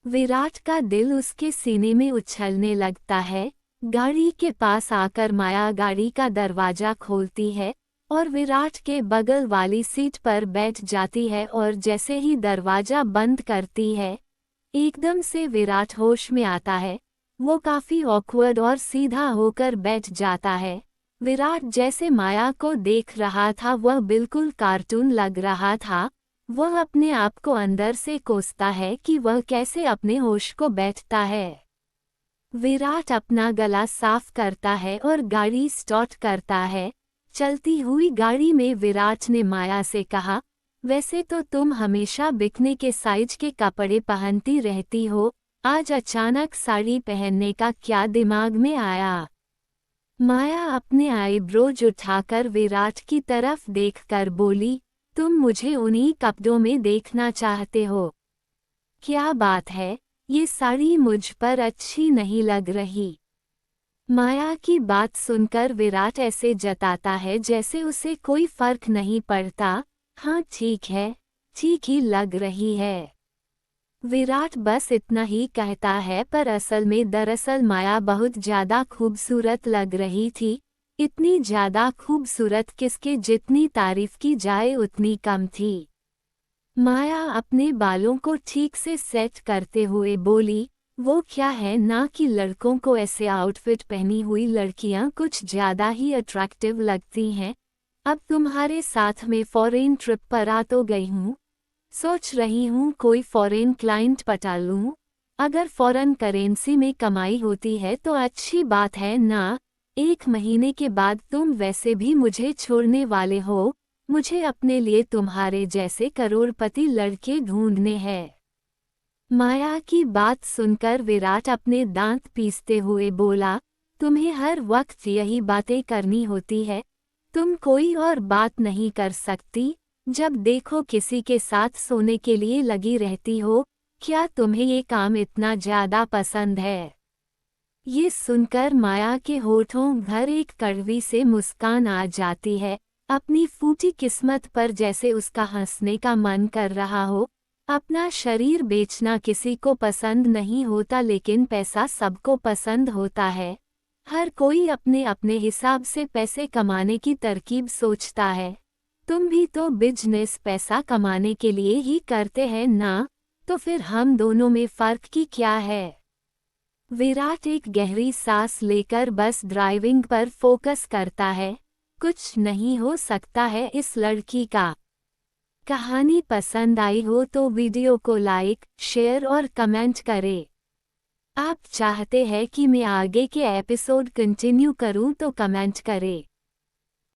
विराट का दिल उसके सीने में उछलने लगता है। गाड़ी के पास आकर माया गाड़ी का दरवाजा खोलती है और विराट के बगल वाली सीट पर बैठ जाती है और जैसे ही दरवाजा बंद करती है, एकदम से विराट होश में आता है। वो काफी ऑकवर्ड और सीधा होकर बैठ जाता है। विराट जैसे माया को देख रहा था वह बिल्कुल कार्टून लग रहा था। वह अपने आप को अंदर से कोसता है कि वह कैसे अपने होश को बैठता है। विराट अपना गला साफ करता है और गाड़ी स्टार्ट करता है। चलती हुई गाड़ी में विराट ने माया से कहा, वैसे तो तुम हमेशा बिकने के साइज के कपड़े पहनती रहती हो, आज अचानक साड़ी पहनने का क्या दिमाग में आया। माया अपने आईब्रोज उठाकर विराट की तरफ देखकर बोली, तुम मुझे उन्हीं कपड़ों में देखना चाहते हो। क्या बात है, ये साड़ी मुझ पर अच्छी नहीं लग रही। माया की बात सुनकर विराट ऐसे जताता है जैसे उसे कोई फर्क नहीं पड़ता। हाँ ठीक है, ठीक ही लग रही है। विराट बस इतना ही कहता है, पर असल में दरअसल माया बहुत ज्यादा खूबसूरत लग रही थी। इतनी ज्यादा खूबसूरत किसके जितनी तारीफ की जाए उतनी कम थी। माया अपने बालों को ठीक से सेट करते हुए बोली, वो क्या है ना कि लड़कों को ऐसे आउटफिट पहनी हुई लड़कियां कुछ ज्यादा ही अट्रैक्टिव लगती हैं। अब तुम्हारे साथ में फॉरेन ट्रिप पर आ तो गई हूँ, सोच रही हूँ कोई फॉरेन क्लाइंट पटा लूँ। अगर फॉरेन करेंसी में कमाई होती है तो अच्छी बात है ना। 1 महीने के बाद तुम वैसे भी मुझे छोड़ने वाले हो। मुझे अपने लिए तुम्हारे जैसे करोड़पति लड़के ढूंढने हैं। माया की बात सुनकर विराट अपने दांत पीसते हुए बोला, तुम्हें हर वक्त यही बातें करनी होती है। तुम कोई और बात नहीं कर सकती। जब देखो किसी के साथ सोने के लिए लगी रहती हो। क्या तुम्हें ये काम इतना ज्यादा पसंद है? ये सुनकर माया के होठों भर एक कड़वी से मुस्कान आ जाती है। अपनी फूटी किस्मत पर जैसे उसका हंसने का मन कर रहा हो। अपना शरीर बेचना किसी को पसंद नहीं होता, लेकिन पैसा सबको पसंद होता है। हर कोई अपने अपने हिसाब से पैसे कमाने की तरकीब सोचता है। तुम भी तो बिजनेस पैसा कमाने के लिए ही करते हैं ना, तो फिर हम दोनों में फर्क की क्या है। विराट एक गहरी सांस लेकर बस ड्राइविंग पर फोकस करता है। कुछ नहीं हो सकता है इस लड़की का। कहानी पसंद आई हो तो वीडियो को लाइक, शेयर और कमेंट करें। आप चाहते हैं कि मैं आगे के एपिसोड कंटिन्यू करूं तो कमेंट करें।